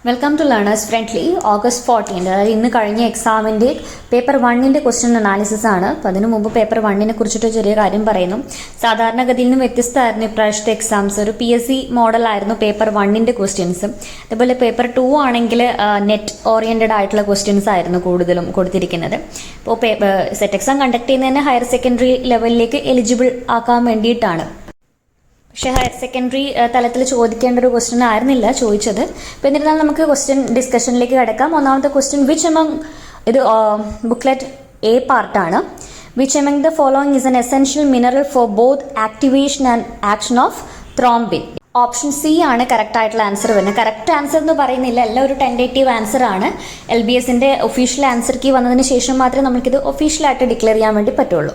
Welcome to learners friendly. August 14 അതായത് ഇന്ന് കഴിഞ്ഞ എക്സാമിൻ്റെ പേപ്പർ 1ൻ്റെ ക്വസ്റ്റ്യൻ അനാലിസിസ് ആണ്. അപ്പോൾ അതിനു മുമ്പ് പേപ്പർ 1നെ കുറിച്ചിട്ട് ചെറിയ കാര്യം പറയുന്നു. സാധാരണഗതിയിൽ നിന്നും വ്യത്യസ്തമായിരുന്നു ഇപ്രാവശ്യത്തെ എക്സാംസ്. ഒരു PSC മോഡലായിരുന്നു പേപ്പർ 1ൻ്റെ ക്വസ്റ്റ്യൻസ്. അതുപോലെ പേപ്പർ 2 ആണെങ്കിൽ നെറ്റ് ഓറിയൻറ്റഡ് ആയിട്ടുള്ള ക്വസ്റ്റ്യൻസ് ആയിരുന്നു കൂടുതലും കൊടുത്തിരിക്കുന്നത്. അപ്പോൾ സെറ്റ് എക്സാം കണ്ടക്ട് ചെയ്യുന്നതിന് ഹയർ സെക്കൻഡറി ലെവലിലേക്ക് എലിജിബിൾ ആക്കാൻ വേണ്ടിയിട്ടാണ്. പക്ഷേ ഹയർ സെക്കൻഡറി തലത്തിൽ ചോദിക്കേണ്ട ഒരു ക്വസ്റ്റ്യൻ ആയിരുന്നില്ല ചോദിച്ചത്. അപ്പോൾ എന്നിരുന്നാൽ നമുക്ക് ക്വസ്റ്റ്യൻ ഡിസ്കഷനിലേക്ക് കിടക്കാം. ഒന്നാമത്തെ ക്വസ്റ്റ്യൻ വിച്ച് എമംഗ്, ഇത് ബുക്ക്ലെറ്റ് A പാർട്ടാണ്. Which among the following is an essential mineral for both activation and action of thrombin. Option C ആണ് കറക്റ്റ് ആയിട്ടുള്ള ആൻസർ വരുന്നത്. കറക്റ്റ് ആൻസർ എന്ന് പറയുന്നില്ല, എല്ലാം ഒരു ടെൻറ്റേറ്റീവ് ആൻസർ ആണ്. LBSൻ്റെ ഒഫീഷ്യൽ ആൻസർ കീ വന്നതിന് ശേഷം മാത്രമേ നമുക്കിത് ഒഫീഷ്യലായിട്ട് ഡിക്ലെയർ ചെയ്യാൻ വേണ്ടി പറ്റുള്ളൂ.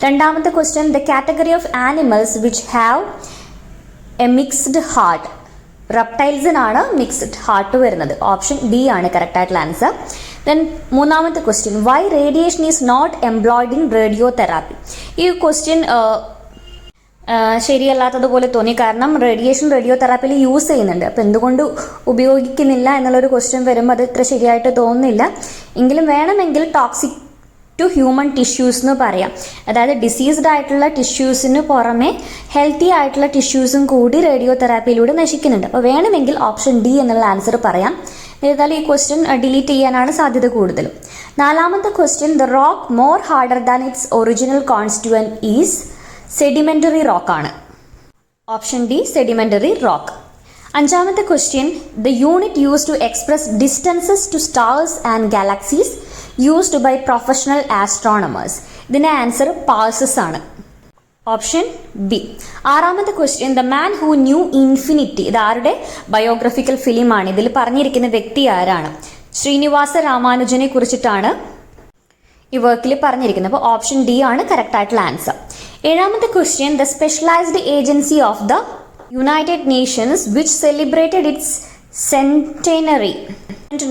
രണ്ടാമത്തെ question the category of animals which have a mixed heart. റെപ്റ്റൈൽസിനാണ് മിക്സ്ഡ് ഹാർട്ട് വരുന്നത്. ഓപ്ഷൻ D ആണ് കറക്റ്റ് ആയിട്ടുള്ള ആൻസർ. ദെൻ മൂന്നാമത്തെ question why radiation is not employed in radiotherapy. ഈ ക്വസ്റ്റ്യൻ ശരിയല്ലാത്തതുപോലെ തോന്നി. കാരണം റേഡിയോ തെറാപ്പിയിൽ യൂസ് ചെയ്യുന്നുണ്ട്. അപ്പോൾ എന്തുകൊണ്ട് ഉപയോഗിക്കുന്നില്ല എന്നുള്ളൊരു ക്വസ്റ്റ്യൻ വരുമ്പോൾ അത് ഇത്ര ശരിയായിട്ട് തോന്നുന്നില്ല. എങ്കിലും വേണമെങ്കിൽ ടോക്സിക് ടു ഹ്യൂമൻ ടിഷ്യൂസ് എന്ന് പറയാം. അതായത് ഡിസീസ്ഡ് ആയിട്ടുള്ള ടിഷ്യൂസിന് പുറമെ ഹെൽത്തി ആയിട്ടുള്ള ടിഷ്യൂസും കൂടി റേഡിയോ തെറാപ്പിയിലൂടെ നശിക്കുന്നുണ്ട്. അപ്പോൾ വേണമെങ്കിൽ ഓപ്ഷൻ D എന്നുള്ള ആൻസർ പറയാം. ഏതായാലും ഈ ക്വസ്റ്റ്യൻ ഡിലീറ്റ് ചെയ്യാനാണ് സാധ്യത കൂടുതലും. നാലാമത്തെ question the rock more harder than its original constituent is sedimentary റോക്കാണ്. Option D sedimentary rock. അഞ്ചാമത്തെ question the unit use to express distances to stars and galaxies used by professional astronomers. ഇതിൻ്റെ answer parsecs ആണ്. Option B. ആറാമത്തെ question the man who knew infinity. ഇത് ആരുടെ biographical ഫിലിമാണ്? ഇതിൽ പറഞ്ഞിരിക്കുന്ന വ്യക്തി ആരാണ്? ശ്രീനിവാസ രാമാനുജനെ കുറിച്ചിട്ടാണ് ഈ വർക്കിൽ പറഞ്ഞിരിക്കുന്നത്. അപ്പോൾ ഓപ്ഷൻ D ആണ് കറക്റ്റ് ആയിട്ടുള്ള ആൻസർ. ഏഴാമത്തെ question the specialised agency of the United Nations which celebrated its centenary,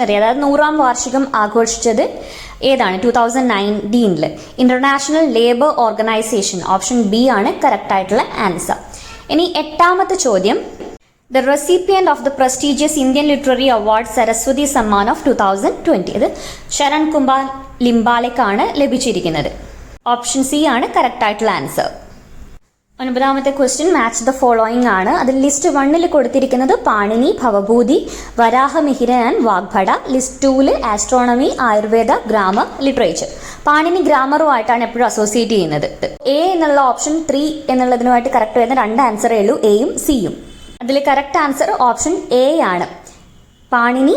അതായത് 100ാം വാർഷികം ആഘോഷിച്ചത് ഏതാണ്? 2019 International Labour Organisation. Option B ആണ് കറക്റ്റ് ആയിട്ടുള്ള ആൻസർ. ഇനി എട്ടാമത്തെ ചോദ്യം the recipient of the prestigious Indian literary award Saraswati Samman of 2020. ഇത് ശരൺ കുമാർ ലിംബാലയ്ക്കാണ് ലഭിച്ചിരിക്കുന്നത്. ഓപ്ഷൻ C ആണ് കറക്റ്റ് ആയിട്ടുള്ള ആൻസർ. ഒൻപതാമത്തെ ക്വസ്റ്റ്യൻ മാച്ച് ദ ഫോളോയിങ് ആണ്. അതിൽ ലിസ്റ്റ് 1 കൊടുത്തിരിക്കുന്നത് Panini, Bhavabhuti, Varahamihiran and Vagbhata. List 2 astronomy, Ayurveda, grammar, literature. Panini ഗ്രാമറുമായിട്ടാണ് എപ്പോഴും അസോസിയേറ്റ് ചെയ്യുന്നത്. A എന്നുള്ള ഓപ്ഷൻ 3 എന്നുള്ളതിനുമായിട്ട് കറക്റ്റ് വരുന്ന 2 ആൻസറേ ഉള്ളൂ, Aയും Cയും. അതിൽ കറക്റ്റ് ആൻസർ ഓപ്ഷൻ A ആണ്. Panini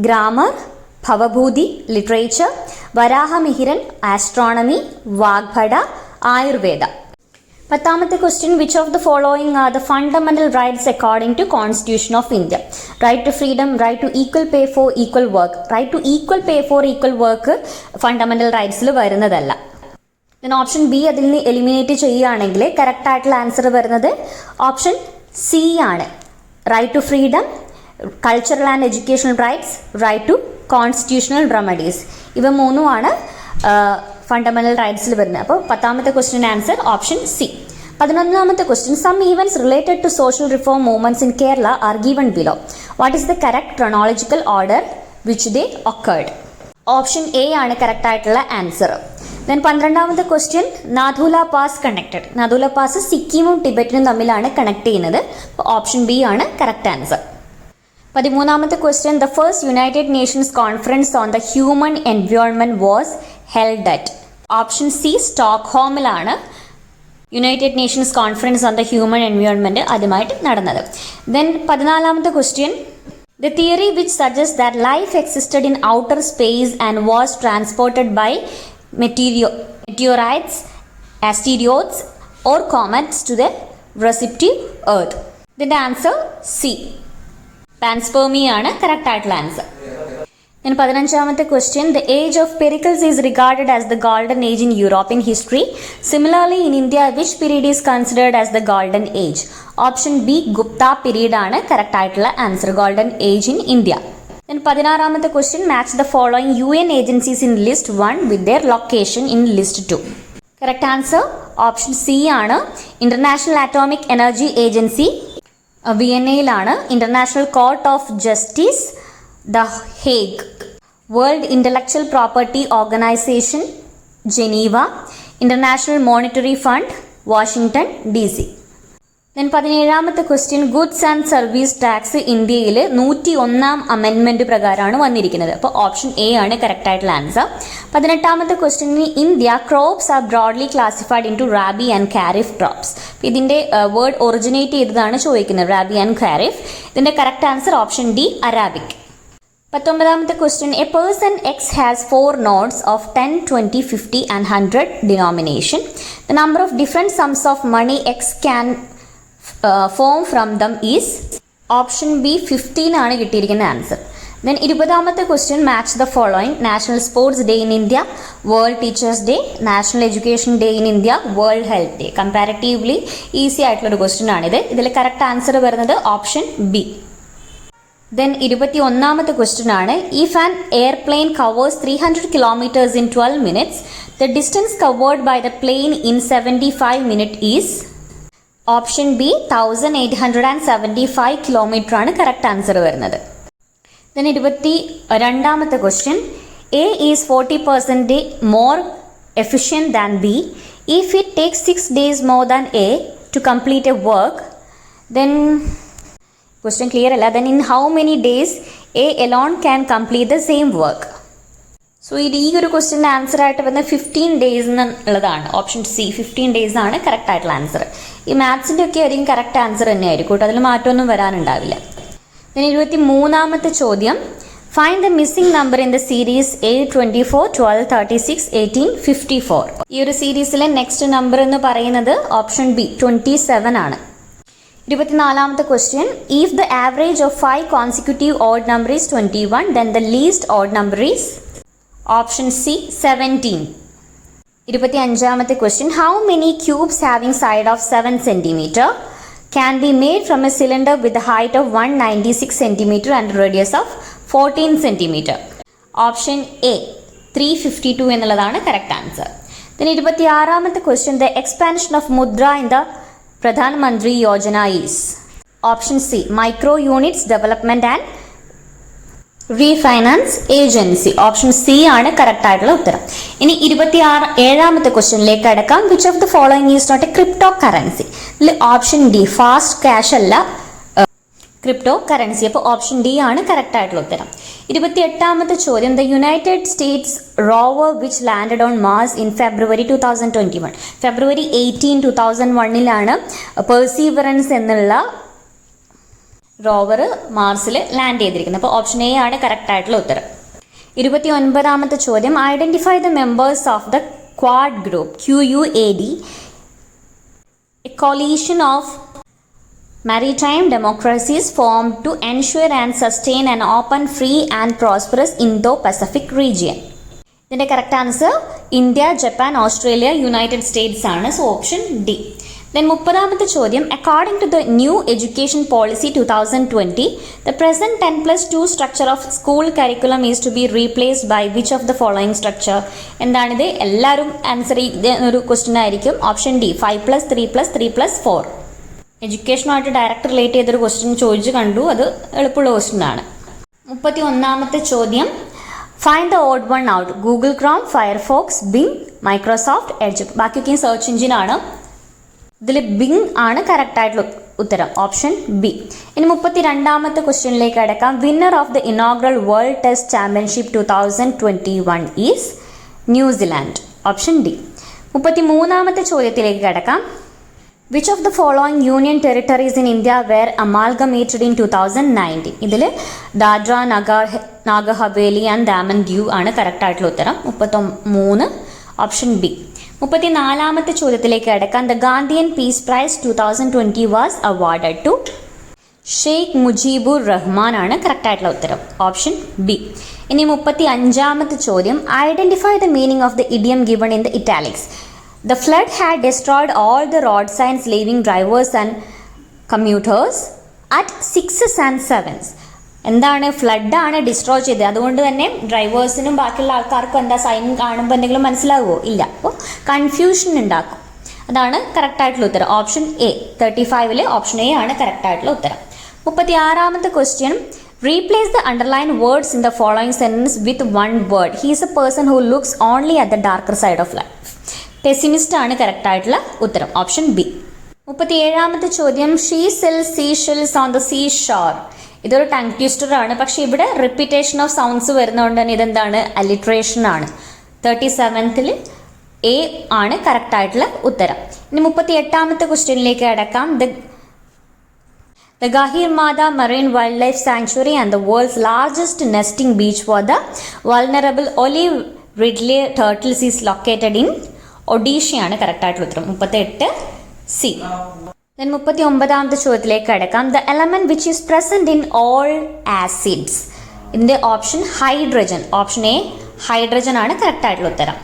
grammar, Bhavabhuti literature, Varahamihiran astronomy, Vagbhata Ayurveda. പത്താമത്തെ question which of the following are the fundamental rights according to constitution of India. Right to freedom, right to equal pay for equal work. Right to equal pay for equal work fundamental റൈറ്റ്സിൽ വരുന്നതല്ല. Then option B അതിൽ നിന്ന് eliminate ചെയ്യുകയാണെങ്കിൽ correct ആയിട്ടുള്ള answer വരുന്നത് option C ആണ്. Right to freedom, cultural and educational rights, right to constitutional remedies. ഇവ മൂന്നുമാണ് ഫണ്ടമെന്റൽ റൈറ്റ്സിൽ വരുന്നത്. അപ്പോൾ പത്താമത്തെ ക്വസ്റ്റ്യൻ ആൻസർ ഓപ്ഷൻ C. 11ാമത്തെ question some events related to social reform movements in Kerala are given below. What is the correct chronological order which they occurred. Option A ആണ് correct ആയിട്ടുള്ള answer. Then 12ാമത്തെ question Nathu La pass connected. Nathu La pass സിക്കിമും ടിബറ്റിനും തമ്മിലാണ് connect ചെയ്യുന്നത്. Option B ആണ് correct answer. 13ാമത്തെ question the first United Nations conference on the human environment was held at. Option C സ്റ്റോക്ക്ഹോമിലാണ് United Nations conference on the human environment ആദ്യമായിട്ട് നടന്നത്. Then 14ാമത്തെ question the theory which suggest that life existed in outer space and was transported by meteorites, asteroids or comets to the receptive earth. ഇതിന്റെ answer C panspermia ആണ് correct ആയിട്ടുള്ള answer. Then 15ാമത്തെ question the age of Pericles is regarded as the golden age in European history. Similarly in India which period is considered as the golden age. Option B Gupta period ആണ് correct ആയിട്ടുള്ള answer. Golden age in India. Then 16ാമത്തെ question match the following UN agencies in list 1 with their location in list 2. Correct answer option C ആണ്. International atomic energy agency വിയന്നയിലാണ്. International court of justice The Hague. World Intellectual Property Organization, Geneva. International Monetary Fund, Washington, DC. Then 17ാമത്തെ question, goods and service tax ഇന്ത്യയിൽ 101ാം അമെൻമെന്റ് പ്രകാരമാണ് വന്നിരിക്കുന്നത്. അപ്പോൾ option A ആണ് കറക്റ്റ് ആയിട്ടുള്ള ആൻസർ. 18ാമത്തെ question, India crops are broadly classified into rabi and kharif crops. ഇതിന്റെ വേർഡ് ഒറിജിനേറ്റ് ചെയ്തതാണ് ചോദിക്കുന്നത്, റാബി ആൻഡ് ഖാരിഫ്. ഇതിന്റെ correct answer option D, Arabic. 19ാമത്തെ question, a person X has 4 notes of 10, 20, 50 and 100 denomination. The number of different sums of money x can form from them is option B 15 ആണ് കിട്ടിയിരിക്കുന്ന answer. Then 20ാമത്തെ question, match the following. National sports day in India, world teachers day, national education day in India, world health day. Comparatively easy ആയിട്ടുള്ളൊരു question ആണിത്. ഇതിൽ correct answer വരുന്നത് option B. Then 21ാമത്തെ question ആണ്, if an airplane covers 300 kilometers in 12 minutes, the distance covered by the plane in 75 minutes is option B 1875 kilometer ആണ് correct answer വരുന്നത്. Then 22ാമത്തെ question, A is 40% more efficient than B if it takes 6 days more than A to complete a work. Then question clear അല്ല. Then in how many days A alone can complete the same work. So ഈ ഒരു ക്വസ്റ്റ്യൻ്റെ answer ആയിട്ട് വരുന്നത് 15 days എന്നുള്ളതാണ്. Option C 15 days ആണ് correct ആയിട്ടുള്ള answer. ഈ മാത്സിൻ്റെ ഒക്കെ ആയിരിക്കും കറക്റ്റ് ആൻസർ തന്നെയായിരിക്കും കേട്ടോ, അതിൽ മാറ്റമൊന്നും വരാനുണ്ടാവില്ല. പിന്നെ 23ാമത്തെ ചോദ്യം, find the missing number in the series 8, 24, 12, 36, 18, 54. ഈ ഒരു സീരീസിലെ നെക്സ്റ്റ് നമ്പർ എന്ന് പറയുന്നത് ഓപ്ഷൻ ബി 27 ആണ്. 24ാമത്തെ question, if the average of 5 consecutive odd number is 21, then the least odd number is option C 17. 25ാമത്തെ question, how many cubes having side of 7 centimeter can be made from a cylinder with a height of 196 centimeter and radius of 14 centimeter. Option A 352 എന്നുള്ളതാണ് correct answer. then 26ാമത്തെ question, the expansion of Mudra in the Pradhan Mantri Yojana is option C micro units development and refinance agency. Option C ആണ് correct ആയിട്ടുള്ള ഉത്തരം. ഇനി 27ാമത്തെ ക്വസ്റ്റ്യനിലേക്ക് അടക്കാം. Which of the following is not a cryptocurrency. ഇതിൽ ഓപ്ഷൻ ഡി ഫാസ്റ്റ് ക്യാഷ് അല്ല cryptocurrency. അപ്പോൾ ഓപ്ഷൻ ഡി ആണ് കറക്റ്റ് ആയിട്ടുള്ള ഉത്തരം. 28ാമത്തെ ചോദ്യം, the United States rover which landed on Mars in February 2021. February 18, 2001 perseverance എന്നുള്ള റോവർ മാർസിൽ ലാൻഡ് ചെയ്തിരിക്കുന്നത്. അപ്പോൾ ഓപ്ഷൻ എ ആണ് കറക്റ്റ് ആയിട്ടുള്ള ഉത്തരം. 29ാമത്തെ ചോദ്യം, identify the members of the quad group QUAD, A coalition of maritime democracies formed to ensure and sustain an open, free and prosperous Indo-Pacific region. ഇതിൻ്റെ correct answer India, Japan, Australia, United States ആണ്. So option D. Then 30ാമത്തെ ചോദ്യം, according to the new education policy 2020, the present 10+2 structure of school curriculum is to be replaced by which of the following structure? എന്താണിത്? എല്ലാവരും answer ചെയ്ത ഒരു question ആയിരിക്കും. Option D 5+3+3+4. എഡ്യൂക്കേഷനുമായിട്ട് direct relate ചെയ്തൊരു question ചോദിച്ചു കണ്ടു, അത് എളുപ്പമുള്ള ക്വസ്റ്റ്യൻ ആണ്. 31ാമത്തെ ചോദ്യം, find the odd one out. Google Chrome, Firefox, Bing, Microsoft Edge. ബാക്കിയൊക്കെ സെർച്ച് എഞ്ചിൻ ആണ്. ഇതിൽ ബിങ് ആണ് കറക്റ്റ് ആയിട്ടുള്ള ഉത്തരം, ഓപ്ഷൻ ബി. ഇനി 32ാമത്തെ ക്വസ്റ്റ്യനിലേക്ക് അടക്കാം. Winner of the inaugural world test championship 2021 is New Zealand. Option D. 33ാമത്തെ ചോദ്യത്തിലേക്ക് കടക്കാം. Which of the following union territories in India were amalgamated in 2019? ഇതിൽ ദാദ്ര, നാഗർ ഹവേലി ആൻഡ് ദാമൻ ദിയു ആണ് കറക്റ്റ് ആയിട്ടുള്ള ഉത്തരം. 33 ഓപ്ഷൻ ബി. 34ാമത്തെ ചോദ്യത്തിലേക്ക് അടക്കാം. The Gandhian peace prize 2020 was awarded to Sheikh Mujibur Rahman ആണ് കറക്റ്റ് ആയിട്ടുള്ള ഉത്തരം, ഓപ്ഷൻ ബി. ഇനി 35ാമത്തെ ചോദ്യം, identify the meaning of the idiom given in the italics. The flood had destroyed all the road signs, leaving drivers and commuters at 6s and 7s. എന്താണ്? ഫ്ലഡാണ് destroy ചെയ്തത്. അതുകൊണ്ട് തന്നെ ഡ്രൈവേഴ്സിനും ബാക്കിയുള്ള ആൾക്കാർക്കും എന്താ സൈൻ കാണുമ്പോൾ എന്തെങ്കിലും മനസ്സിലാവുമോ? ഇല്ല. അപ്പോൾ കൺഫ്യൂഷൻ ഉണ്ടാക്കും. അതാണ് കറക്റ്റ് ആയിട്ടുള്ള ഉത്തരം, ഓപ്ഷൻ എ. 35 ഓപ്ഷൻ എ ആണ് കറക്റ്റ് ആയിട്ടുള്ള ഉത്തരം. 36ാമത്തെ question, Replace the underlined words in the following sentence with one word. He is a person who looks only at the darker side of life. Pessimist ആണ് correct ആയിട്ടുള്ള ഉത്തരം. Option B. 37ാമത്തെ ചോദ്യം, she sells seashells on the seashore. ഇതൊരു tongue twister ആണ്, പക്ഷെ ഇവിടെ repetition of sounds വരുന്നതുകൊണ്ട് തന്നെ ഇതെന്താണ്, അലിട്രേഷൻ ആണ്. 37th എ ആണ് കറക്റ്റ് ആയിട്ടുള്ള ഉത്തരം. ഇനി 38ാമത്തെ ക്വസ്റ്റ്യനിലേക്ക് കടക്കാം. The Gahir Mada Marine Wildlife Sanctuary and the world's largest nesting beach for the vulnerable olive ridley turtles is located in Odisha ആണ് കറക്റ്റ് ആയിട്ടുള്ള ഉത്തരം. 38 സി. Then 39ാമത്തെ ചോദ്യത്തിലേക്ക് കടക്കാം. The element which is present in all acids. ഇതിന്റെ option hydrogen. Option A hydrogen ആണ് correct ആയിട്ടുള്ള ഉത്തരം.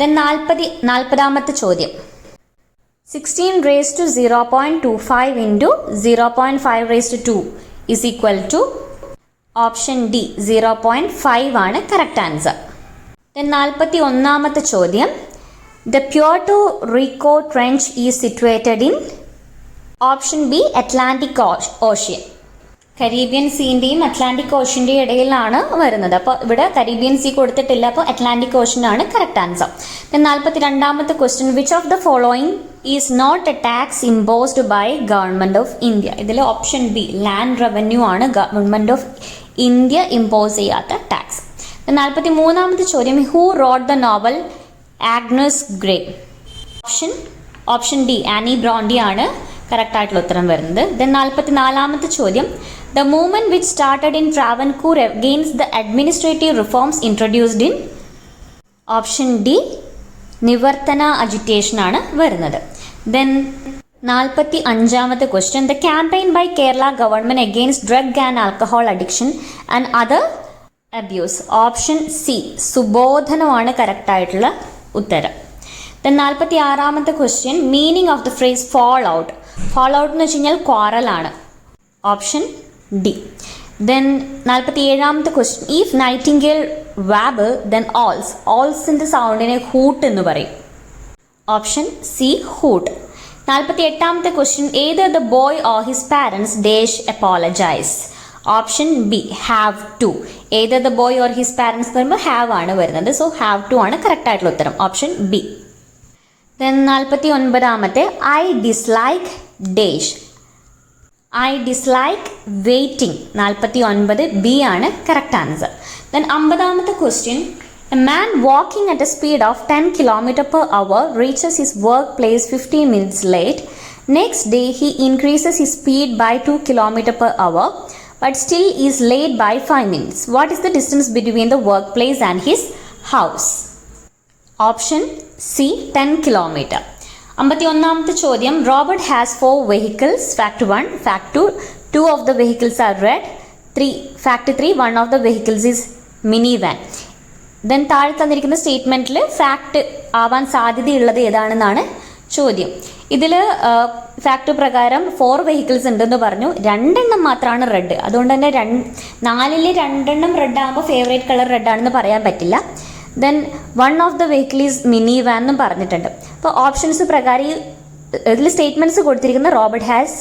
Then 40ാമത്തെ ചോദ്യം, 16 raised to 0.25 into 0.5 raised to 2 is equal to option D 0.5 ആണ് കറക്റ്റ് ആൻസർ. Then 41ാമത്തെ ചോദ്യം, the Puerto Rico Trench is situated in option B Atlantic ocean. Caribbean സീന്റെയും Atlantic ഓഷ്യന്റെയും ഇടയിലാണ് വരുന്നത്. അപ്പോൾ ഇവിടെ കരീബിയൻ സീ കൊടുത്തിട്ടില്ല, അപ്പോൾ അറ്റ്ലാന്റിക് ഓഷ്യൻ ആണ് കറക്റ്റ് ആൻസർ. 42ാമത്തെ question, which of the following is not a tax imposed by government of India. ഇതിൽ ഓപ്ഷൻ ബി ലാൻഡ് റവന്യൂ ആണ് ഗവൺമെന്റ് ഓഫ് ഇന്ത്യ ഇമ്പോസ് ചെയ്യാത്ത ടാക്സ്. 43ാമത്തെ ചോദ്യം, who wrote the novel Agnes Grey. Option D Anne Bronte ആണ് correct ആയിട്ടുള്ള ഉത്തരം വരുന്നത്. Then 44ാമത്തെ ചോദ്യം, the movement which started in Travancore against the administrative reforms introduced in option D Nivarthana agitation ആണ് വരുന്നത്. ദെൻ 45ാമത്തെ question, the campaign by Kerala government against drug and alcohol addiction and other abuse. Option C സുബോധനമാണ് correct ആയിട്ടുള്ള ഉത്തരം. Then 46ാമത്തെ question, meaning of the phrase fall out. Fall out എന്ന് വെച്ച് കഴിഞ്ഞാൽ ക്വാറലാണ്. Option D. ദെൻ 47ാമത്തെ ക്വസ്റ്റ്യൻ, ഇഫ് നൈറ്റിംഗേൽ വാബ് ദെൻ ഓൾസ്. ഓൾസിന്റെ സൗണ്ടിനെ ഹൂട്ട് എന്ന് പറയും. Option C hoot. 48ാമത്തെ question, either the boy or his parents dash apologise. Option B have to. Either the boy or his parents എന്ന് പറയുമ്പോൾ ഹാവ് ആണ് വരുന്നത്. സോ ഹാവ് ടു ആണ് കറക്റ്റ് ആയിട്ടുള്ള ഉത്തരം. Option B. ദെൻ 49ാമത്തെ, I dislike dash. I dislike waiting. 49 B ആണ് correct answer. Then 50ാമത്തെ question, a man walking at a speed of 10 km/h reaches his work place 15 minutes late. Next day he increases his speed by 2 km/h but still is late by 5 minutes. What is the distance between the workplace and his house? Option C 10 km. 51ാമത്തെ ചോദ്യം, Robert has 4 vehicles. Fact 1, Fact 2, 2 of the vehicles are red. Fact 3, 1 of the vehicles is minivan. Then താഴെ തന്നിരിക്കുന്ന സ്റ്റേറ്റ്മെന്റിൽ fact ആവാൻ സാധ്യതയുള്ളത് ഏതാണെന്നാണ് ചോദ്യം. ഇതിൽ fact പ്രകാരം 4 vehicles ഉണ്ടെന്ന് പറഞ്ഞു, 2 എണ്ണം മാത്രമാണ് റെഡ്. അതുകൊണ്ട് തന്നെ 4-ൽ 2 എണ്ണം റെഡ് ആകുമ്പോൾ ഫേവറേറ്റ് കളർ റെഡ് ആണെന്ന് പറയാൻ പറ്റില്ല. Then 1 of the vehicle is mini van എന്നും പറഞ്ഞിട്ടുണ്ട്. അപ്പോൾ ഓപ്ഷൻസ് പ്രകാരം ഇതിൽ സ്റ്റേറ്റ്മെന്റ്സ് കൊടുത്തിരിക്കുന്ന Robert has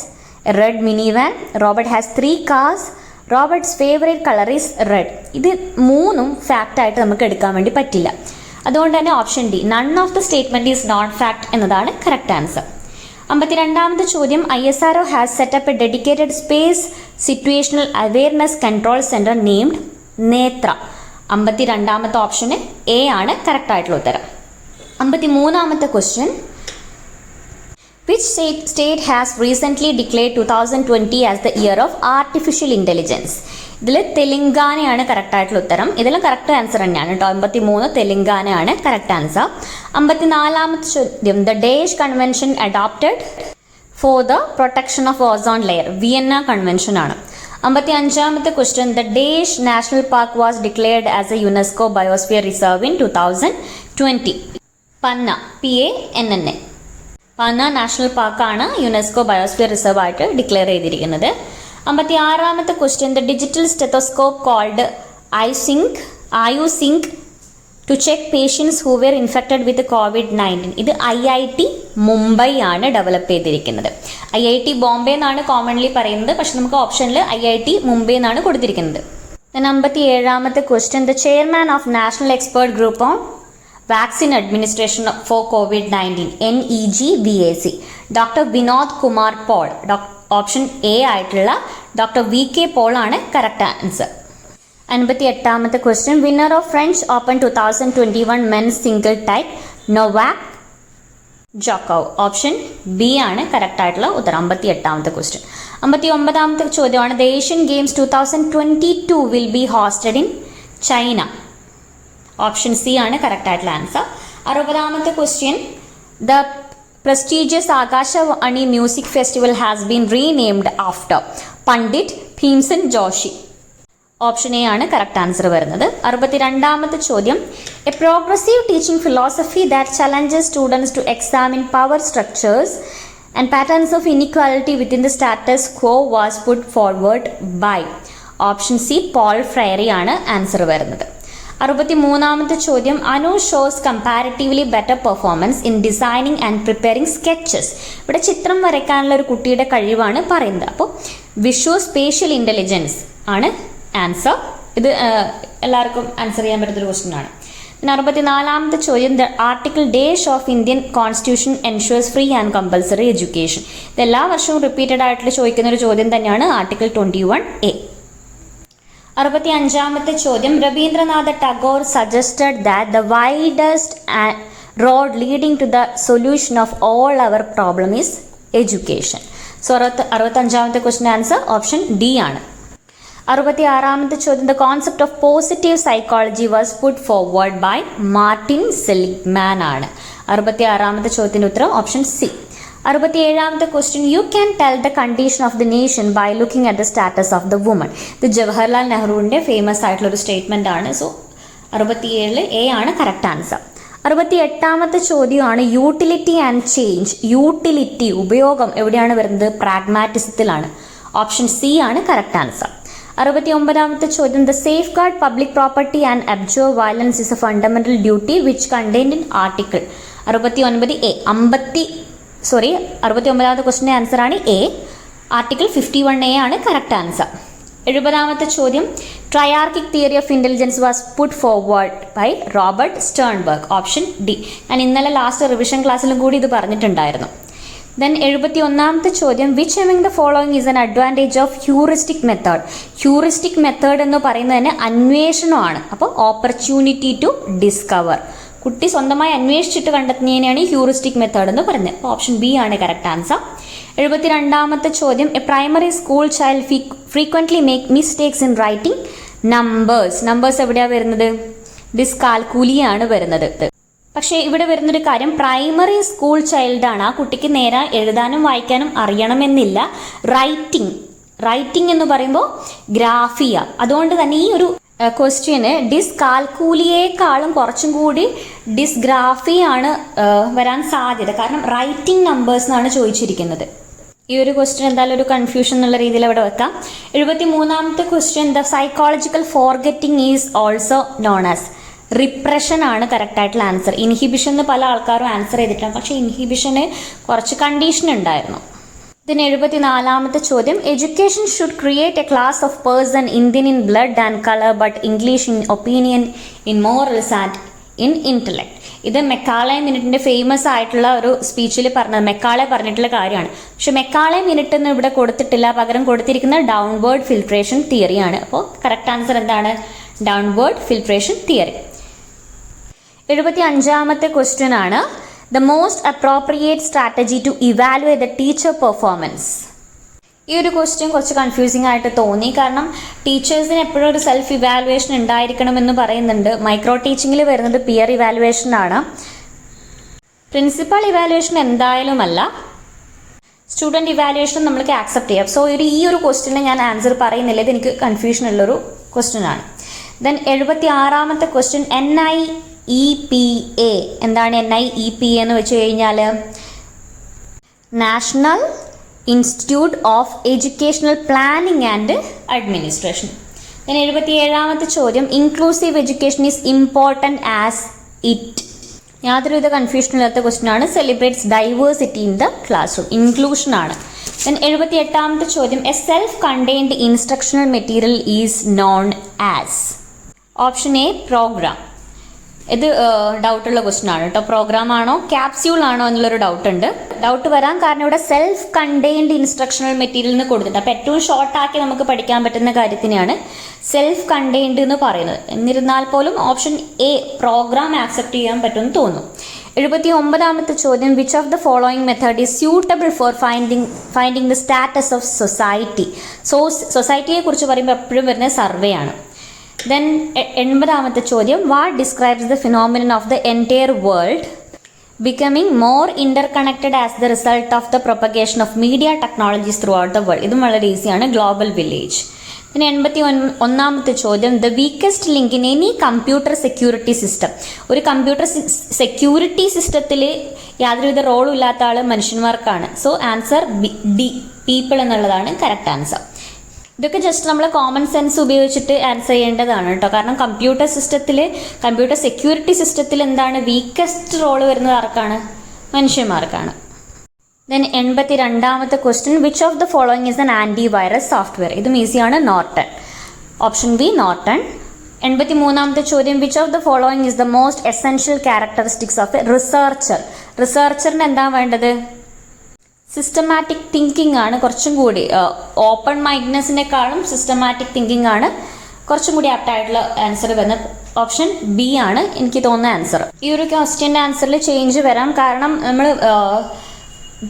a red mini van, Robert has 3 cars, Robert's favourite colour is red. ഇത് 3ഉം ഫാക്റ്റായിട്ട് നമുക്ക് എടുക്കാൻ വേണ്ടി പറ്റില്ല. അതുകൊണ്ട് തന്നെ option D none of the statement is not fact എന്നതാണ് കറക്റ്റ് ആൻസർ. 52ാമത്തെ ചോദ്യം, ISRO has set up a dedicated space situational awareness control centre named നേത്ര. 52ാമത്തെ ഓപ്ഷന് എ ആണ് കറക്റ്റ് ആയിട്ടുള്ള ഉത്തരം. 53ാമത്തെ question, which state has recently declared 2020 as the year of artificial intelligence. ഇതിൽ തെലങ്കാനയാണ് കറക്റ്റ് ആയിട്ടുള്ള ഉത്തരം. ഇതിലും കറക്റ്റ് ആൻസർ തന്നെയാണ് കേട്ടോ. 53 തെലങ്കാനയാണ് കറക്റ്റ് ആൻസർ. 54ാമത്തെ ചോദ്യം, the dash convention adopted for the protection of ozone layer. Vienna convention ആണ്. 55ാമത്തെ question, the dash national park was declared as a UNESCO biosphere reserve in 2020. Panna PANNA. Panna national പാർക്കാണ് UNESCO biosphere reserve ആയിട്ട് declare ചെയ്തിരിക്കുന്നത്. 56ാമത്തെ question, the digital stethoscope called AyuSynk to check patients who were infected with COVID-19. ഇത് IIT Mumbai ആണ് develop ചെയ്തിരിക്കുന്നത്. IIT Bombay എന്നാണ് commonly പറയുന്നത്, പക്ഷെ നമുക്ക് ഓപ്ഷനിൽ IIT മുംബൈ എന്നാണ് കൊടുത്തിരിക്കുന്നത്. 57ാമത്തെ question, the chairman of national expert group on vaccine administration for COVID-19 NEGVAC doctor Vinod Kumar Paul. Option A ആയിട്ടുള്ള ഡോക്ടർ VK പോൾ ആണ് കറക്റ്റ് ആൻസർ. 58ാമത്തെ question, winner of French Open 2021 men's single type Novak Djokovic. Option B ആണ് correct ആയിട്ടുള്ള ഉത്തരം. 58ാമത്തെ question. 59ാമത്തെ ചോദ്യമാണ്, the Asian games 2022 will be hosted in China. Option C ആണ് കറക്റ്റ് ആയിട്ടുള്ള ആൻസർ. 60ാമത്തെ question, the prestigious Akashvani music festival has been renamed after Pandit Bhimsen Joshi. Option A ആണ് കറക്റ്റ് ആൻസർ വരുന്നത്. 62ാമത്തെ ചോദ്യം, a progressive teaching philosophy that challenges students to examine power structures and patterns of inequality within the status quo was put forward by. Option C Paul Freire ആണ് answer വരുന്നത്. 63ാമത്തെ ചോദ്യം, Anu shows comparatively better performance in designing and preparing sketches. ഇവിടെ ചിത്രം വരയ്ക്കാനുള്ള ഒരു കുട്ടിയുടെ കഴിവാണ് പറയുന്നത്. അപ്പോൾ വിഷ്വൽ സ്പേഷ്യൽ ഇൻ്റലിജൻസ് ആണ് ആൻസർ. ഇത് എല്ലാവർക്കും ആൻസർ ചെയ്യാൻ പറ്റുന്നൊരു ക്വസ്റ്റ്യൻ ആണ്. പിന്നെ 64ാമത്തെ ചോദ്യം, the article dash of Indian constitution ensures free and compulsory education. ഇത് എല്ലാ വർഷവും റിപ്പീറ്റഡ് ആയിട്ട് ചോദിക്കുന്ന ഒരു ചോദ്യം തന്നെയാണ് ആർട്ടിക്കിൾ 21A. 65ാമത്തെ ചോദ്യം, Rabindranath Tagore suggested that the widest road leading to the solution of all our problem is education. So 65ാമത്തെ ക്വസ്റ്റ്യൻ ആൻസർ ഓപ്ഷൻ ഡി ആണ്. 66ാമത്തെ ചോദ്യം, the concept of positive psychology was put forward by Martin Seligman ആണ്. 66ാമത്തെ ചോദ്യത്തിൻ്റെ ഉത്തരം option C. 67ാമത്തെ question, you can tell the condition of the nation by looking at the status of the woman. ഇത് ജവഹർലാൽ നെഹ്റുവിൻ്റെ ഫേമസ് ആയിട്ടുള്ള ഒരു statement ആണ്. സോ 67A ആണ് കറക്റ്റ് ആൻസർ. 68ാമത്തെ ചോദ്യമാണ്, യൂട്ടിലിറ്റി ആൻഡ് ചേഞ്ച്. യൂട്ടിലിറ്റി ഉപയോഗം എവിടെയാണ് വരുന്നത്? പ്രാഗ്മാറ്റിസത്തിലാണ്. ഓപ്ഷൻ സി ആണ് കറക്റ്റ് ആൻസർ. 69ാമത്തെ ചോദ്യം, the safeguard public property and abjure violence is a fundamental duty which contained in article. 69ാമത്തെ ക്വസ്റ്റിൻ്റെ ആൻസർ ആണ് എ. ആർട്ടിക്കിൾ 51A ആണ് കറക്റ്റ് ആൻസർ. 70ാമത്തെ ചോദ്യം, triarchic theory of intelligence was put forward by Robert Sternberg. Option D. ഞാൻ ഇന്നലെ last revision ക്ലാസ്സിലും കൂടി ഇത് പറഞ്ഞിട്ടുണ്ടായിരുന്നു. ദെൻ 71ാമത്തെ ചോദ്യം, which among the following is an advantage of heuristic method. Heuristic method എന്ന് പറയുന്നത് തന്നെ അന്വേഷണമാണ്. അപ്പോൾ ഓപ്പർച്യൂണിറ്റി ടു ഡിസ്കവർ, കുട്ടി സ്വന്തമായി അന്വേഷിച്ചിട്ട് കണ്ടെത്തുന്നതിനെയാണ് ഈ ഹ്യൂറിസ്റ്റിക് മെത്തേഡ് എന്ന് പറയുന്നത്. അപ്പോൾ ഓപ്ഷൻ ബി ആണ് കറക്റ്റ് ആൻസർ. 72ാമത്തെ ചോദ്യം, A primary school child frequently make mistakes in writing numbers. Numbers എവിടെയാണ് വരുന്നത്? ഡിസ്കാൽക്കുലിയാണ് വരുന്നത്. പക്ഷേ ഇവിടെ വരുന്നൊരു കാര്യം, പ്രൈമറി സ്കൂൾ ചൈൽഡാണ്. ആ കുട്ടിക്ക് നേരെ എഴുതാനും വായിക്കാനും അറിയണമെന്നില്ല. റൈറ്റിംഗ് എന്ന് പറയുമ്പോൾ ഗ്രാഫിയ. അതുകൊണ്ട് തന്നെ ഈ ഒരു ക്വസ്റ്റ്യന് ഡിസ്കാൽക്കുലിയേക്കാളും കുറച്ചും കൂടി ഡിസ്ഗ്രാഫിയാണ് വരാൻ സാധ്യത. കാരണം റൈറ്റിംഗ് നമ്പേഴ്സ് എന്നാണ് ചോദിച്ചിരിക്കുന്നത്. ഈ ഒരു ക്വസ്റ്റ്യൻ എന്തായാലും ഒരു കൺഫ്യൂഷൻ എന്നുള്ള രീതിയിൽ അവിടെ വെക്കാം. 73ാമത്തെ question, the psychological forgetting is also known as. Repression ആണ് കറക്റ്റ് ആയിട്ടുള്ള ആൻസർ. ഇൻഹിബിഷൻ എന്ന് പല ആൾക്കാരും ആൻസർ ചെയ്തിട്ടുണ്ട്, പക്ഷേ ഇൻഹിബിഷന് കുറച്ച് കണ്ടീഷൻ ഉണ്ടായിരുന്നു. ഇതിന് 74ാമത്തെ ചോദ്യം, education should create A class of person Indian in blood and colour but English in opinion in morals and in intellect. ഇത് മെക്കാളെ മിനിറ്റിൻ്റെ ഫേമസ് ആയിട്ടുള്ള ഒരു സ്പീച്ചിൽ പറഞ്ഞത്, മെക്കാളെ പറഞ്ഞിട്ടുള്ള കാര്യമാണ്. പക്ഷെ മെക്കാളെ മിനിറ്റ് എന്ന് ഇവിടെ കൊടുത്തിട്ടില്ല, പകരം കൊടുത്തിരിക്കുന്ന ഡൗൺവേർഡ് ഫിൽട്രേഷൻ തിയറിയാണ്. അപ്പോൾ കറക്റ്റ് ആൻസർ എന്താണ്? Downward filtration theory. 75ാമത്തെ ക്വസ്റ്റ്യൻ ആണ്, the most appropriate strategy to evaluate the teacher performance. ഈ ഒരു ക്വസ്റ്റ്യൻ കുറച്ച് കൺഫ്യൂസിംഗ് ആയിട്ട് തോന്നി. കാരണം ടീച്ചേഴ്സിന് എപ്പോഴും ഒരു സെൽഫ് ഇവാലുവേഷൻ ഉണ്ടായിരിക്കണമെന്ന് പറയുന്നുണ്ട്. മൈക്രോ ടീച്ചിങ്ങിൽ വരുന്നത് പിയർ ഇവാലുവേഷൻ ആണ്. പ്രിൻസിപ്പൽ ഇവാലുവേഷൻ എന്തായാലും അല്ല. സ്റ്റുഡൻറ്റ് ഇവാലുവേഷൻ നമ്മൾക്ക് ആക്സെപ്റ്റ് ചെയ്യാം. സോ ഈ ഒരു ക്വസ്റ്റ്യന് ഞാൻ ആൻസർ പറയുന്നില്ല. ഇത് എനിക്ക് കൺഫ്യൂഷൻ ഉള്ളൊരു ക്വസ്റ്റ്യൻ ആണ്. ദെൻ 76ാമത്തെ ക്വസ്റ്റ്യൻ, NIEPA. എന്താണ് NIEPA എന്ന് വെച്ച് കഴിഞ്ഞാൽ? National institute of educational planning and administration. പിന്നെ 77ാമത്തെ ചോദ്യം inclusive education is important as it. യാതൊരുവിധ കൺഫ്യൂഷൻ ഇല്ലാത്ത ക്വസ്റ്റ്യൻ ആണ്. Celebrates diversity in the class room. Inclusion ആണ്. ദെൻ 78ാമത്തെ ചോദ്യം a self contained instructional material is known as. Option A program. ഇത് ഡൗട്ടുള്ള ക്വസ്റ്റ്യൻ ആണ് കേട്ടോ. പ്രോഗ്രാം ആണോ ക്യാപ്സ്യൂൾ ആണോ എന്നുള്ളൊരു ഡൗട്ട് ഉണ്ട്. ഡൗട്ട് വരാൻ കാരണം ഇവിടെ സെൽഫ് കണ്ടെയ്ൻഡ് ഇൻസ്ട്രക്ഷണൽ മെറ്റീരിയൽ എന്ന് കൊടുത്തിട്ടുണ്ട്. അപ്പോൾ ഏറ്റവും ഷോർട്ടാക്കി നമുക്ക് പഠിക്കാൻ പറ്റുന്ന കാര്യത്തിനെയാണ് സെൽഫ് കണ്ടെയ്ൻഡ് എന്ന് പറയുന്നത്. എന്നിരുന്നാൽ പോലും ഓപ്ഷൻ എ പ്രോഗ്രാം ആക്സെപ്റ്റ് ചെയ്യാൻ പറ്റുമെന്ന് തോന്നുന്നു. 79ാമത്തെ ചോദ്യം which of the following method is suitable for finding the status of society. സൊസൈറ്റിയെ കുറിച്ച് പറയുമ്പോൾ എപ്പോഴും വരുന്ന സർവേ ആണ്. ദെൻ 80ാമത്തെ ചോദ്യം what describes the phenomenon of the entire world becoming more interconnected as the result of the propagation of media technologies throughout the world. ഇതും വളരെ ഈസിയാണ്. Global village. പിന്നെ 81ാമത്തെ ചോദ്യം the weakest link in any computer security system. ഒരു computer security സിസ്റ്റത്തിൽ യാതൊരുവിധ റോളും ഇല്ലാത്ത ആൾ മനുഷ്യന്മാർക്കാണ്. സോ ആൻസർ ഡി പീപ്പിൾ എന്നുള്ളതാണ് കറക്റ്റ് ആൻസർ. ഇതൊക്കെ ജസ്റ്റ് നമ്മൾ കോമൺ സെൻസ് ഉപയോഗിച്ചിട്ട് ആൻസർ ചെയ്യേണ്ടതാണ് കേട്ടോ. കാരണം കമ്പ്യൂട്ടർ സെക്യൂരിറ്റി സിസ്റ്റത്തിൽ എന്താണ് വീക്കസ്റ്റ് റോള് വരുന്നത് ആർക്കാണ്? മനുഷ്യന്മാർക്കാണ്. ദെൻ 82ാമത്തെ question which of the following is an anti virus software. ഇതും ഈസിയാണ്. നോർട്ടൺ. Option B Norton. 83ാമത്തെ ചോദ്യം which of the following is the most essential characteristics of a researcher. റിസർച്ചറിന് എന്താ വേണ്ടത്? സിസ്റ്റമാറ്റിക് തിങ്കിങ് ആണ്. കുറച്ചും കൂടി ഓപ്പൺ മൈൻഡ്നെസ്സിനേക്കാളും സിസ്റ്റമാറ്റിക് തിങ്കിങ് ആണ് കുറച്ചും കൂടി ആപ്റ്റായിട്ടുള്ള ആൻസർ വരുന്നത്. ഓപ്ഷൻ ബി ആണ് എനിക്ക് തോന്നുന്ന ആൻസർ. ഈ ഒരു ക്വസ്റ്റ്യൻ്റെ ആൻസറിൽ ചേഞ്ച് വരാം. കാരണം നമ്മൾ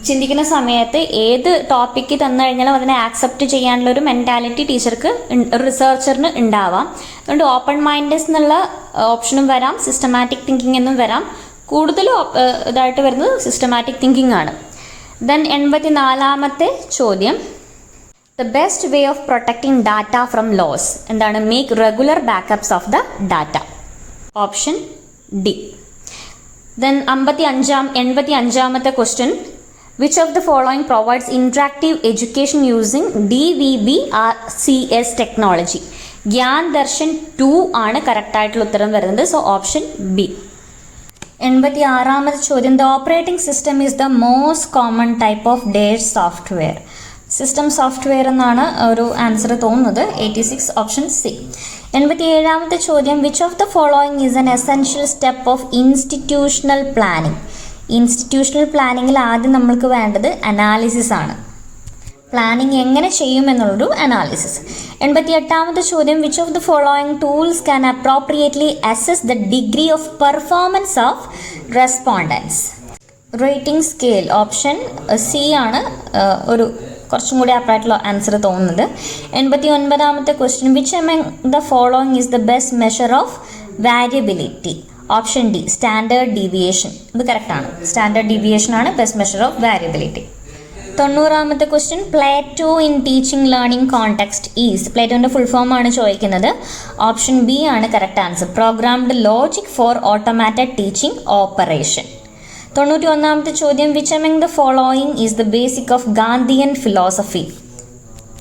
ചിന്തിക്കുന്ന സമയത്ത് ഏത് ടോപ്പിക്ക് തന്നു കഴിഞ്ഞാലും അതിനെ ആക്സെപ്റ്റ് ചെയ്യാനുള്ള ഒരു മെൻറ്റാലിറ്റി ടീച്ചർക്ക് റിസർച്ചറിന് ഉണ്ടാവാം. അതുകൊണ്ട് ഓപ്പൺ മൈൻഡ്നെസ് എന്നുള്ള ഓപ്ഷനും വരാം, സിസ്റ്റമാറ്റിക് തിങ്കിങ് എന്നും വരാം. കൂടുതലും ഇതായിട്ട് വരുന്നത് സിസ്റ്റമാറ്റിക് തിങ്കിങ് ആണ്. ദെൻ 84ാമത്തെ ചോദ്യം the best way of protecting data from loss. എന്താണ്? Make regular backups of the data. Option D. Then 85ാമത്തെ question which of the following provides interactive education using DVB-RCS technology. Gyan Darshan 2 ആണ് കറക്റ്റായിട്ടുള്ള ഉത്തരം വരുന്നത്. So option B. 86ാമത്തെ ചോദ്യം the operating system is the most common type of date software. System software എന്നാണ് ഒരു answer തോന്നുന്നത്. 86 ഓപ്ഷൻ സി. 87ാമത്തെ ചോദ്യം which of the following is an essential step of institutional planning. Institutional പ്ലാനിങ്ങിൽ ആദ്യം നമ്മൾക്ക് വേണ്ടത് അനാലിസിസ് ആണ്. പ്ലാനിങ് എങ്ങനെ ചെയ്യുമെന്നുള്ളൊരു അനാലിസിസ്. 88ാമത്തെ ചോദ്യം which of the following tools can appropriately assess the degree of performance of respondents. Rating scale. Option C ആണ് ഒരു കുറച്ചും കൂടി ആപ്റ്റായിട്ടുള്ള ആൻസർ തോന്നുന്നത്. 89ാമത്തെ question which among the following is the best measure of variability. Option D standard deviation. ഇത് കറക്റ്റാണ്. Standard deviation ആണ് ബെസ്റ്റ് മെഷർ ഓഫ് വാരിയബിലിറ്റി. 90ാമത്തെ question PLATO in teaching learning context is. പ്ലേറ്റോൻ്റെ ഫുൾ ഫോം ആണ് ചോദിക്കുന്നത്. Option B ആണ് correct answer. Programmed logic for automated teaching operation. 91ാമത്തെ ചോദ്യം which among the following is the basic of Gandhian philosophy.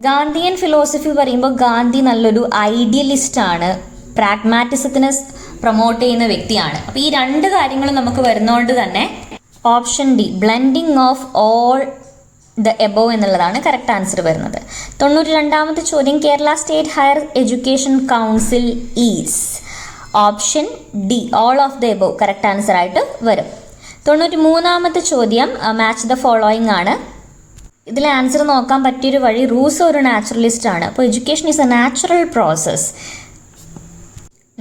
Gandhian philosophy പറയുമ്പോൾ ഗാന്ധി നല്ലൊരു idealist ആണ്, പ്രാഗ്മാറ്റിസത്തിനെ പ്രൊമോട്ട് ചെയ്യുന്ന വ്യക്തിയാണ്. അപ്പോൾ ഈ രണ്ട് കാര്യങ്ങളും നമുക്ക് വരുന്നതുകൊണ്ട് തന്നെ option D blending of all the above എന്നുള്ളതാണ് കറക്റ്റ് ആൻസർ വരുന്നത്. 92ാമത്തെ ചോദ്യം Kerala state higher education council is. Option D all of the above correct answer ആയിട്ട് വരും. 93ാമത്തെ ചോദ്യം മാച്ച് ദ ഫോളോയിങ് ആണ്. ഇതിൽ ആൻസർ നോക്കാൻ പറ്റിയൊരു വഴി റൂസോ ഒരു നാച്ചുറലിസ്റ്റ് ആണ്. അപ്പോൾ education is a natural process.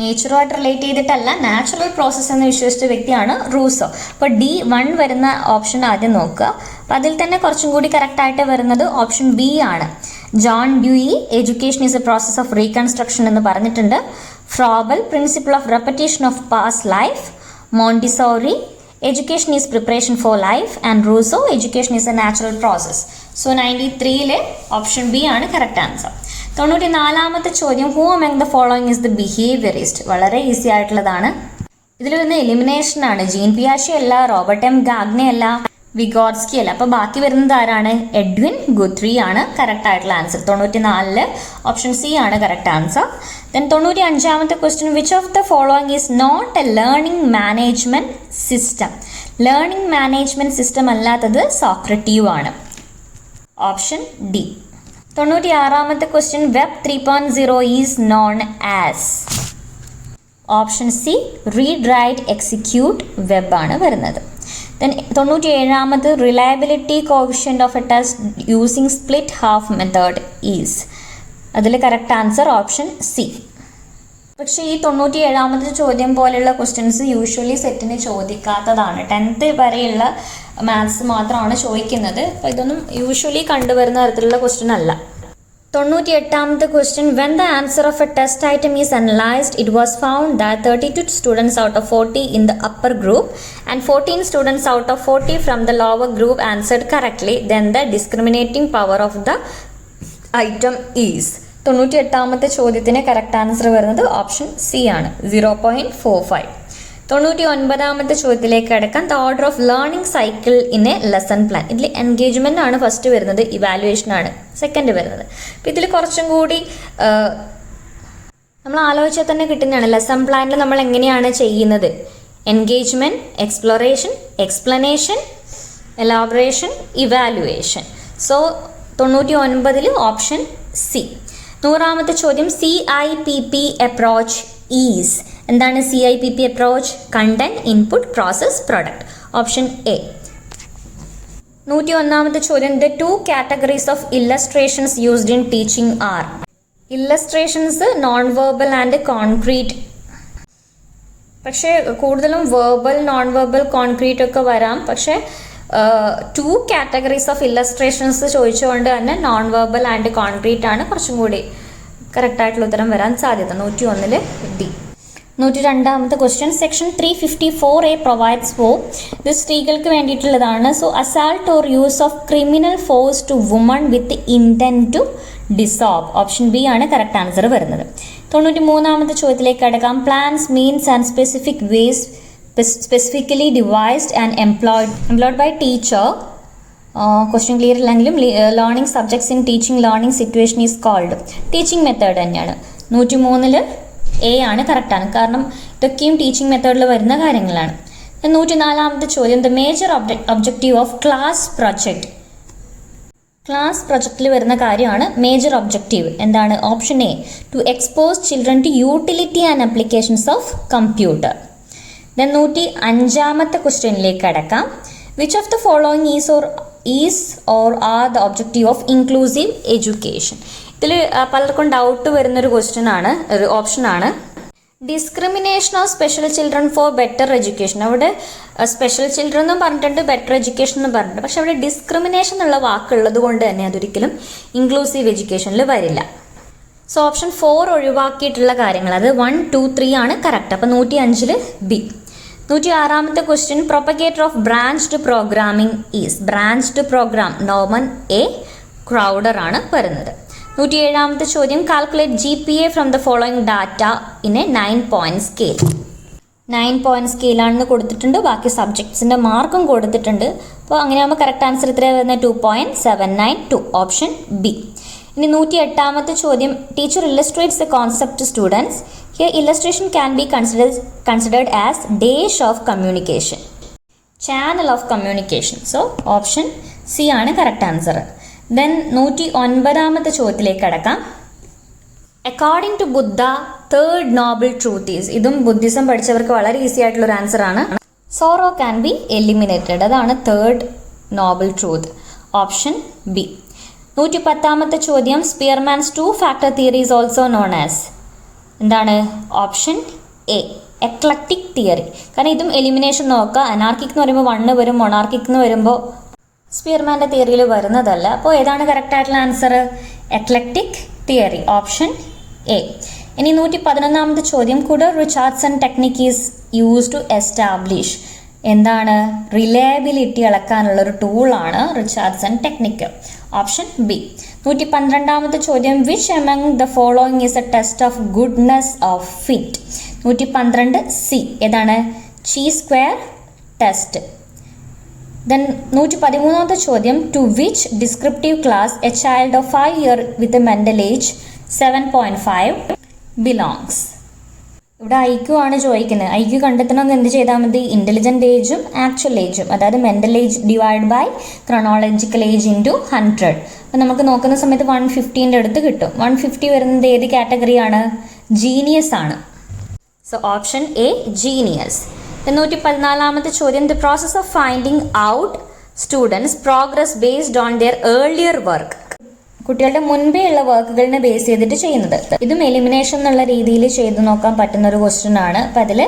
നേച്ചറുമായിട്ട് റിലേറ്റ് ചെയ്തിട്ടല്ല, നാച്ചുറൽ പ്രോസസ്സ് എന്ന് വിശ്വസിച്ച വ്യക്തിയാണ് റൂസോ. അപ്പോൾ D1 വരുന്ന ഓപ്ഷൻ ആദ്യം നോക്കുക. അപ്പോൾ അതിൽ തന്നെ കുറച്ചും കൂടി കറക്റ്റായിട്ട് വരുന്നത് ഓപ്ഷൻ ബി ആണ്. John Dewey education is a process of reconstruction എന്ന് പറഞ്ഞിട്ടുണ്ട്. Froebel principle of repetition of past life. Montessori education is preparation for life. And Rousseau education is a natural process. So 93-ലെ option B ആണ് correct answer. 94ാമത്തെ ചോദ്യം who among the following is the behaviourist. വളരെ easy ആയിട്ടുള്ളതാണ്. ഇതിൽ വരുന്ന elimination ആണ്. Jean പിയാഷെ അല്ല, റോബർട്ട് എം ഗാഗ്നെ അല്ല, വിഗോട്സ്കി അല്ല. അപ്പോൾ ബാക്കി വരുന്നത് ആരാണ്? എഡ്വിൻ ഗുത്രി ആണ് കറക്റ്റ് ആയിട്ടുള്ള ആൻസർ. 94 ഓപ്ഷൻ സി ആണ് കറക്റ്റ് ആൻസർ. ദെൻ 95ാമത്തെ question, which of the following is not a learning management system? Learning management system അല്ലാത്തത് സോക്രട്ടീവ് ആണ്. Option D. 96ാമത്തെ question, web 3.0 is known as? Option C read write execute web ആണ് വരുന്നത്. Then 97ാമത്, reliability coefficient of a test using split half method is? അതിൽ correct answer option C. പക്ഷേ ഈ 97ാമത്തെ ചോദ്യം പോലെയുള്ള ക്വസ്റ്റ്യൻസ് യൂഷ്വലി സെറ്റിന് ചോദിക്കാത്തതാണ്. 10th വരെയുള്ള മാത്സ് മാത്രമാണ് ചോദിക്കുന്നത്. അപ്പോൾ ഇതൊന്നും യൂഷ്വലി കണ്ടുവരുന്ന തരത്തിലുള്ള ക്വസ്റ്റ്യൻ അല്ല. 98ാമത്തെ question, when the answer of a test item is analysed it was found that 32 students out of 40 in the upper group and 14 students out of 40 from the lower group answered correctly, then the discriminating power of the item is? 98ാമത്തെ ചോദ്യത്തിന് correct answer വരുന്നത് option C ആണ്, 0.45. 99ാമത്തെ ചോദ്യത്തിലേക്ക് അടക്കാം. The order of learning cycle in a lesson plan. ഇതിൽ engagement ആണ് first വരുന്നത്, ഇവാലുവേഷൻ ആണ് സെക്കൻഡ് വരുന്നത്. അപ്പോൾ ഇതിൽ കുറച്ചും കൂടി നമ്മൾ ആലോചിച്ചാൽ തന്നെ കിട്ടുന്നതാണ്. ലെസൺ പ്ലാനിൽ നമ്മൾ എങ്ങനെയാണ് ചെയ്യുന്നത്? Engagement, exploration, explanation, elaboration, evaluation. So 99ൽ ഓപ്ഷൻ സി. 100ാമത്തെ ചോദ്യം, CIPP അപ്രോച്ച് ഈസ്? എന്താണ് CIPP approach? Content, input, process, product. Option A. 101ാമത്തെ ചോദ്യം, the 2 categories of illustrations used in teaching are? Illustrations non verbal and concrete. പക്ഷേ കൂടുതലും verbal, non verbal, concrete ഒക്കെ വരാം. പക്ഷേ 2 കാറ്റഗറീസ് ഓഫ് ഇല്ലസ്ട്രേഷൻസ് ചോദിച്ചുകൊണ്ട് തന്നെ നോൺ വെർബൽ ആൻഡ് കോൺക്രീറ്റ് ആണ് കുറച്ചും കൂടി കറക്റ്റായിട്ടുള്ള ഉത്തരം വരാൻ സാധ്യത. 101ൽ ഡി. 102ാമത്തെ question, section 354A provides for, ഇത് സ്ത്രീകൾക്ക് വേണ്ടിയിട്ടുള്ളതാണ്. So assault or use of criminal force to woman with intent to dissolve. Option B ആണ് കറക്റ്റ് ആൻസർ വരുന്നത്. 93ാമത്തെ ചോദ്യത്തിലേക്ക് അടക്കാം. Plans, means and specific ways specifically devised and employed by teacher. Question clear ഇല്ലെങ്കിലും learning subjects in teaching learning situation is called? Teaching method തന്നെയാണ്. 103ൽ A ആണ് കറക്റ്റാണ്, കാരണം ഇതൊക്കെയും ടീച്ചിങ് മെത്തേഡിൽ വരുന്ന കാര്യങ്ങളാണ്. 104ാമത്തെ ചോദ്യം, the major objective of class project? Class പ്രൊജക്റ്റിൽ വരുന്ന കാര്യമാണ് മേജർ ഒബ്ജക്റ്റീവ്. എന്താണ്? Option A, to expose children to utility and applications of computer. Then 105ാമത്തെ ക്വസ്റ്റ്യനിലേക്ക് അടക്കാം. Which of the following is or are the objective of inclusive education? ഇതിൽ പലർക്കും doubt വരുന്നൊരു ക്വസ്റ്റ്യൻ ആണ്, ഒരു ഓപ്ഷനാണ്. Discrimination of special children for better education. അവിടെ സ്പെഷ്യൽ ചിൽഡ്രൻ എന്നും പറഞ്ഞിട്ടുണ്ട്, ബെറ്റർ എഡ്യൂക്കേഷൻ എന്നും പറഞ്ഞിട്ടുണ്ട്. പക്ഷെ അവിടെ ഡിസ്ക്രിമിനേഷൻ എന്നുള്ള വാക്കുള്ളത് കൊണ്ട് തന്നെ അതൊരിക്കലും ഇൻക്ലൂസീവ് എഡ്യൂക്കേഷനിൽ വരില്ല. സോ ഓപ്ഷൻ 4 ഒഴിവാക്കിയിട്ടുള്ള കാര്യങ്ങൾ, അത് 1, 2, 3 ആണ് കറക്റ്റ്. അപ്പോൾ 105ൽ ബി. 106ാമത്തെ question, propagator of branched programming is? Branched program Norman A Crowder ആണ് വരുന്നത്. 107ാമത്തെ ചോദ്യം, calculate GPA from the following data in a 9-point scale. 9-point സ്കെയിലാണെന്ന് കൊടുത്തിട്ടുണ്ട്, ബാക്കി സബ്ജക്ട്സിൻ്റെ മാർക്കും കൊടുത്തിട്ടുണ്ട്. അപ്പോൾ അങ്ങനെയാകുമ്പോൾ കറക്റ്റ് ആൻസർ ഇത്രയാണ് വരുന്നത്, 2.792. Option B. ഇനി 108ാമത്തെ ചോദ്യം, teacher illustrates the concept students. Here illustration can be considered as dash of communication, channel of communication. So option C ആണ് കറക്റ്റ് ആൻസർ. ദെൻ 109ാമത്തെ ചോദ്യത്തിലേക്ക് അടക്കാം. According to Buddha, third noble truth is? ഇതും ബുദ്ധിസം പഠിച്ചവർക്ക് വളരെ ഈസി ആയിട്ടുള്ളൊരു ആൻസർ ആണ്. Sorrow can be eliminated, അതാണ് third noble truth. Option B. 110ാമത്തെ ചോദ്യം, Spearman's 2-factor theory is also known as? എന്താണ്? Option A, eclectic theory. കാരണം ഇതും എലിമിനേഷൻ നോക്കുക. അനാർക്കിക് എന്ന് പറയുമ്പോൾ 1 വരും, മൊണാർക്കിക് എന്ന് വരുമ്പോൾ സ്പിയർമാൻ്റെ തിയറിയിൽ വരുന്നതല്ല. അപ്പോൾ ഏതാണ് കറക്റ്റ് ആയിട്ടുള്ള answer? Eclectic theory. Option A. ഇനി 111ാമത്തെ ചോദ്യം, Kuder Richardson technique is use to establish? എന്താണ്? റിലയബിലിറ്റി അളക്കാനുള്ളൊരു ടൂളാണ് റിച്ചാർഡ്സൺ ടെക്നിക്ക്. Option B. 112ാമത്തെ ചോദ്യം, which among the following is a test of goodness of fit? 112 C. ഏതാണ്? Chi square test. ദെൻ 113ാമത്തെ ചോദ്യം, to which descriptive class a child of 5 year with a mental age 7.5 belongs? ഇവിടെ IQ ആണ് ചോദിക്കുന്നത്. IQ കണ്ടെത്തണമെങ്കിൽ എന്ത് ചെയ്താൽ മതി? ഇൻ്റലിജൻ്റ് ഏജും ആക്ച്വൽ ഏജും, അതായത് mental age divide by chronological age into 100. അപ്പം നമുക്ക് നോക്കുന്ന സമയത്ത് 150ൻ്റെ അടുത്ത് കിട്ടും. 150 വരുന്നത് ഏത് കാറ്റഗറിയാണ്? ജീനിയസ് ആണ്. So option A genius. 114ാമത്തെ ചോദ്യം, the process of finding out students progress based on their earlier work. കുട്ടികളുടെ മുൻപേ ഉള്ള വർക്കുകളിനെ ബേസ് ചെയ്തിട്ട് ചെയ്യുന്നത്. ഇതും എലിമിനേഷൻ എന്നുള്ള രീതിയിൽ ചെയ്തു നോക്കാൻ പറ്റുന്ന ഒരു ക്വസ്റ്റ്യൻ ആണ്. അപ്പം അതിൽ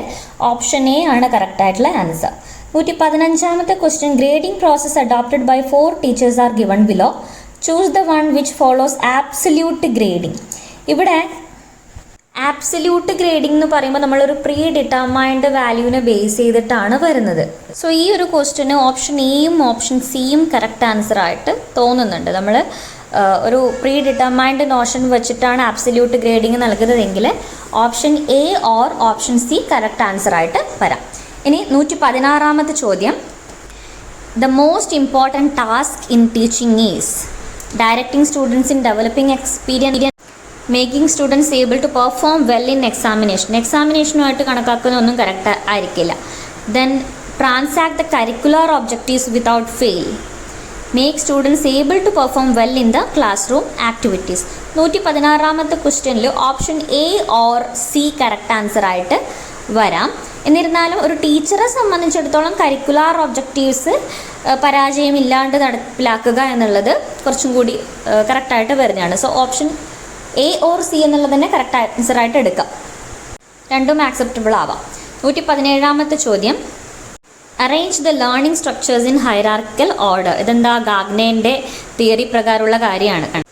ഓപ്ഷൻ എ ആണ് കറക്റ്റ് ആയിട്ടുള്ള ആൻസർ. 115ാമത്തെ question, grading process adopted by 4 teachers are given below. Choose the one which follows absolute grading. ഇവിടെ ആബ്സല്യൂട്ട് ഗ്രേഡിംഗ് എന്ന് പറയുമ്പോൾ നമ്മളൊരു പ്രീ ഡിറ്റർമൈൻഡ് വാല്യൂവിനെ ബേസ് ചെയ്തിട്ടാണ് വരുന്നത്. സോ ഈ ഒരു ക്വസ്റ്റ്യന് ഓപ്ഷൻ എയും ഓപ്ഷൻ സിയും കറക്റ്റ് ആൻസർ ആയിട്ട് തോന്നുന്നുണ്ട്. നമ്മൾ ഒരു പ്രീ ഡിറ്റർമൈൻഡ് നോഷൻ വെച്ചിട്ടാണ് ആബ്സല്യൂട്ട് ഗ്രേഡിംഗ് നൽകുന്നതെങ്കിൽ option A or option C correct answer ആയിട്ട് വരാം. ഇനി 116ാമത്തെ ചോദ്യം, the most important task in teaching is directing students in developing experience, making students able to perform well in examination. എക്സാമിനേഷനുമായിട്ട് കണക്കാക്കുന്നതൊന്നും correct ആയിരിക്കില്ല. Then transact the curricular objectives without fail, make students able to perform well in the class room activities. 116ാമത്തെ ക്വസ്റ്റ്യനിൽ option A or C correct answer ആയിട്ട് വരാം. എന്നിരുന്നാലും ഒരു ടീച്ചറെ സംബന്ധിച്ചിടത്തോളം കരിക്കുലർ ഒബ്ജക്റ്റീവ്സ് പരാജയമില്ലാണ്ട് നടപ്പിലാക്കുക എന്നുള്ളത് കുറച്ചും കൂടി കറക്റ്റായിട്ട് വരുന്നതാണ്. So option A or C എന്നുള്ളത് തന്നെ കറക്റ്റ് ആൻസർ ആയിട്ട് എടുക്കാം. രണ്ടും ആക്സെപ്റ്റബിൾ ആവാം. 117ാമത്തെ ചോദ്യം, arrange the learning structures in hierarchical order. ഇതെന്താ? ഗാഗ്നേൻ്റെ തിയറി പ്രകാരമുള്ള കാര്യമാണ്.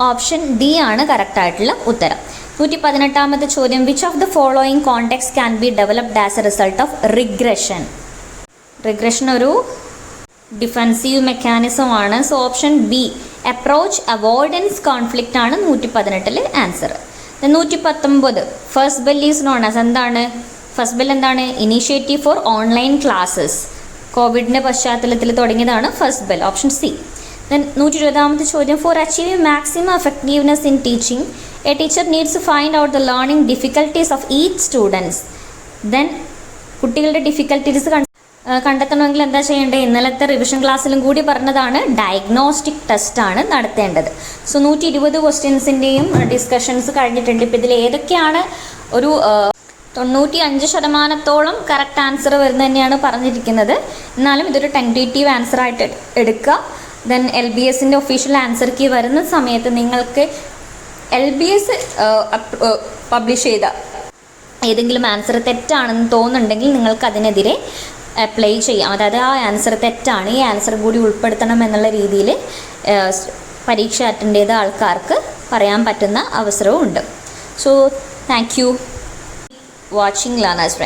ഓപ്ഷൻ ഡി ആണ് കറക്റ്റ് ആയിട്ടുള്ള ഉത്തരം. 118ാമത്തെ ചോദ്യം, which of the following context can be developed as a result of regression? Regression ഒരു ഡിഫെൻസീവ് മെക്കാനിസം ആണ്. So option B approach avoidance conflict ആണ് 118ൽ answer. 119, first bell is known as എന്താണ്? ഫസ്റ്റ് ബെൽ എന്താണ്? Initiative for online classes. കോവിഡിൻ്റെ പശ്ചാത്തലത്തിൽ തുടങ്ങിയതാണ് first bell. Option C. Then 120ാമത്തെ ചോദ്യം, for achieving maximum effectiveness in teaching a teacher needs to find out the learning difficulties of each students. Then കുട്ടികളുടെ difficulties കണ്ടെത്തണമെങ്കിൽ എന്താ ചെയ്യേണ്ടത്? ഇന്നലത്തെ റിവിഷൻ ക്ലാസ്സിലും കൂടി പറഞ്ഞതാണ്, ഡയഗ്നോസ്റ്റിക് ടെസ്റ്റാണ് നടത്തേണ്ടത്. സോ 120 ക്വസ്റ്റ്യൻസിൻ്റെയും ഡിസ്കഷൻസ് കഴിഞ്ഞിട്ടുണ്ട്. ഇപ്പോൾ ഇതിൽ ഏതൊക്കെയാണ് ഒരു 95% കറക്റ്റ് ആൻസർ വരുന്നത് തന്നെയാണ് പറഞ്ഞിരിക്കുന്നത്. എന്നാലും ഇതൊരു ടെൻറ്റേറ്റീവ് ആൻസർ ആയിട്ട് എടുക്കുക. ദെൻ LBSൻ്റെ ഒഫീഷ്യൽ ആൻസർ കീ വരുന്ന സമയത്ത് നിങ്ങൾക്ക് LBS പബ്ലിഷ് ചെയ്ത ഏതെങ്കിലും ആൻസർ തെറ്റാണെന്ന് തോന്നുന്നുണ്ടെങ്കിൽ നിങ്ങൾക്ക് അതിനെതിരെ അപ്ലൈ ചെയ്യാം. അതായത് ആ ആൻസർ തെറ്റാണ്, ഈ ആൻസർ കൂടി ഉൾപ്പെടുത്തണം എന്നുള്ള രീതിയിൽ പരീക്ഷ അറ്റൻഡ് ചെയ്ത ആൾക്കാർക്ക് പറയാൻ പറ്റുന്ന അവസരവും ഉണ്ട്. So thank you watching learners friends.